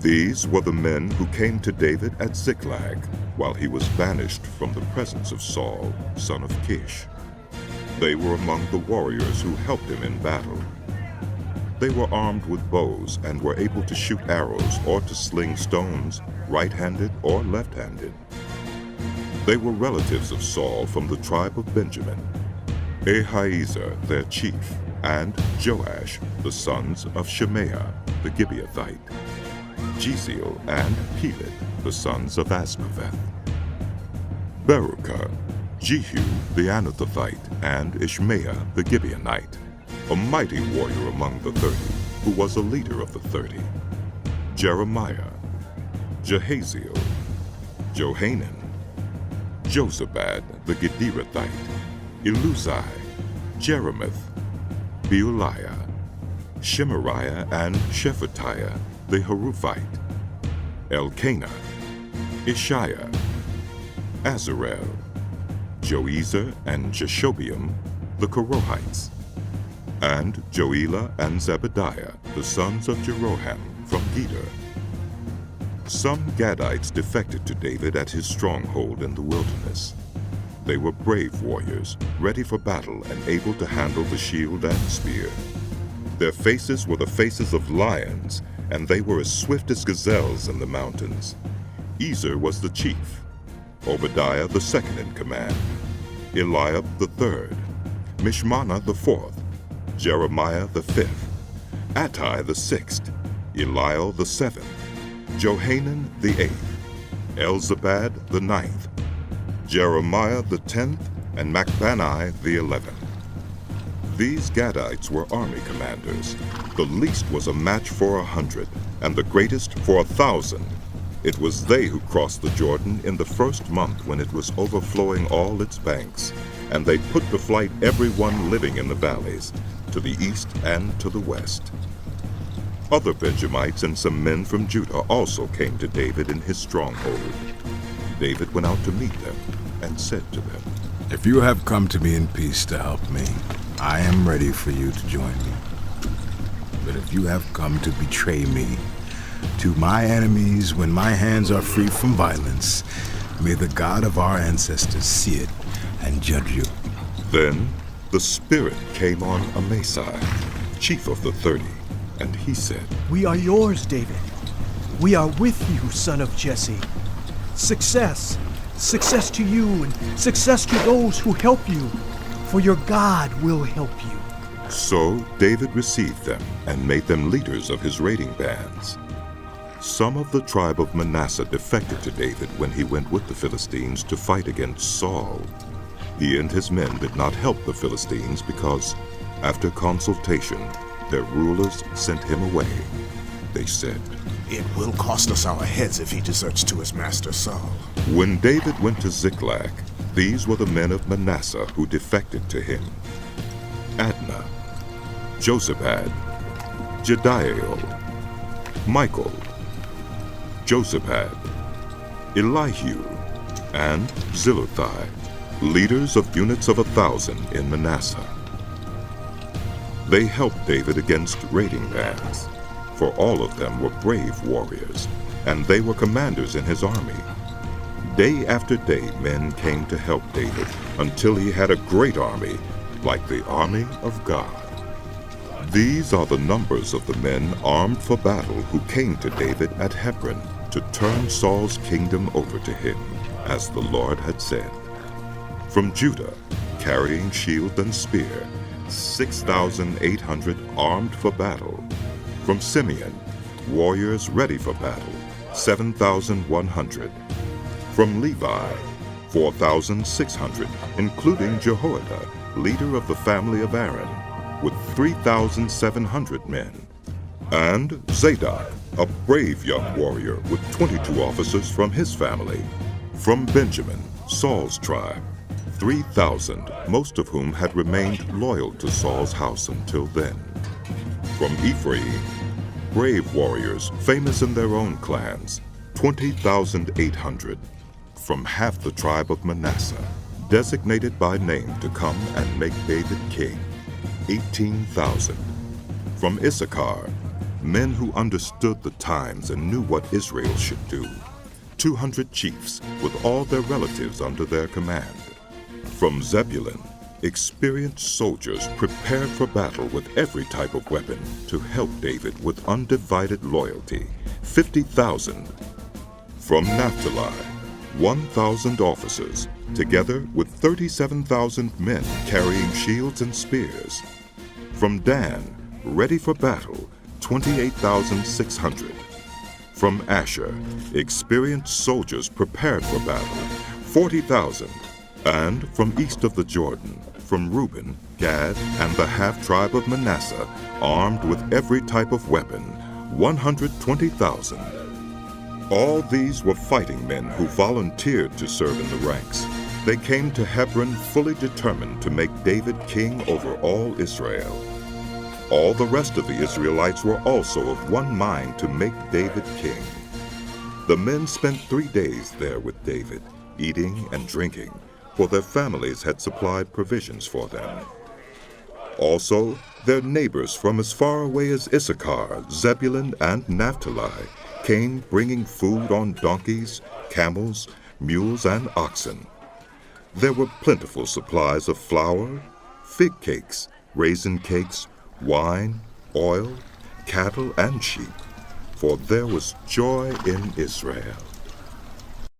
These were the men who came to David at Ziklag while he was banished from the presence of Saul, son of Kish. They were among the warriors who helped him in battle. They were armed with bows and were able to shoot arrows or to sling stones, right-handed or left-handed. They were relatives of Saul from the tribe of Benjamin, Ahiezer their chief, and Joash, the sons of Shemaiah the Gibeathite, Jeziel and Peled, the sons of Asmaveth, Beruchah, Jehu the Anathothite, and Ishmael the Gibeonite, a mighty warrior among the 30, who was a leader of the 30, Jeremiah, Jahaziel, Johanan, Jozabad the Gederathite, Eluzai, Jerimoth, Beuliah, Shemariah and Shephatiah the Haruphite, Elkanah, Ishiah, Azarel, Joezer and Jeshobeam the Korohites, and Joelah and Zebediah the sons of Jeroham from Geder. Some Gadites defected to David at his stronghold in the wilderness. They were brave warriors, ready for battle and able to handle the shield and spear. Their faces were the faces of lions, and they were as swift as gazelles in the mountains. Ezer was the chief, Obadiah the second in command, Eliab the third, Mishmannah the fourth, Jeremiah the fifth, Attai the sixth, Eliel the seventh, Johanan the eighth, Elzabad the ninth, Jeremiah the 10th, and Macbanai the 11th. These Gadites were army commanders. The least was a match for 100, and the greatest for 1,000. It was they who crossed the Jordan in the first month when it was overflowing all its banks, and they put to flight everyone living in the valleys, to the east and to the west. Other Benjamites and some men from Judah also came to David in his stronghold. David went out to meet them and said to them, "If you have come to me in peace to help me, I am ready for you to join me. But if you have come to betray me to my enemies when my hands are free from violence, may the God of our ancestors see it and judge you." Then the Spirit came on Amasai, chief of the 30, and he said, "We are yours, David. We are with you, son of Jesse. Success! Success to you and success to those who help you, for your God will help you." So David received them and made them leaders of his raiding bands. Some of the tribe of Manasseh defected to David when he went with the Philistines to fight against Saul. He and his men did not help the Philistines because, after consultation, their rulers sent him away. They said, "It will cost us our heads if he deserts to his master Saul." When David went to Ziklag, these were the men of Manasseh who defected to him: Adnah, Jozabad, Jediael, Michael, Jozabad, Elihu, and Zillothai, leaders of units of 1,000 in Manasseh. They helped David against raiding bands, for all of them were brave warriors, and they were commanders in his army. Day after day men came to help David until he had a great army, like the army of God. These are the numbers of the men armed for battle who came to David at Hebron to turn Saul's kingdom over to him, as the Lord had said. From Judah, carrying shield and spear, 6,800 armed for battle. From Simeon, warriors ready for battle, 7,100. From Levi, 4,600, including Jehoiada, leader of the family of Aaron, with 3,700 men. And Zadok, a brave young warrior with 22 officers from his family. From Benjamin, Saul's tribe, 3,000, most of whom had remained loyal to Saul's house until then. From Ephraim, brave warriors famous in their own clans, 20,800. From half the tribe of Manasseh, designated by name to come and make David king, 18,000. From Issachar, men who understood the times and knew what Israel should do. 200 chiefs with all their relatives under their command. From Zebulun, experienced soldiers prepared for battle with every type of weapon to help David with undivided loyalty, 50,000. From Naphtali, 1,000 officers, together with 37,000 men carrying shields and spears. From Dan, ready for battle, 28,600. From Asher, experienced soldiers prepared for battle, 40,000. And from east of the Jordan, from Reuben, Gad, and the half-tribe of Manasseh, armed with every type of weapon, 120,000. All these were fighting men who volunteered to serve in the ranks. They came to Hebron fully determined to make David king over all Israel. All the rest of the Israelites were also of one mind to make David king. The men spent 3 days there with David, eating and drinking, for their families had supplied provisions for them. Also, their neighbors from as far away as Issachar, Zebulun, and Naphtali came bringing food on donkeys, camels, mules, and oxen. There were plentiful supplies of flour, fig cakes, raisin cakes, wine, oil, cattle, and sheep, for there was joy in Israel.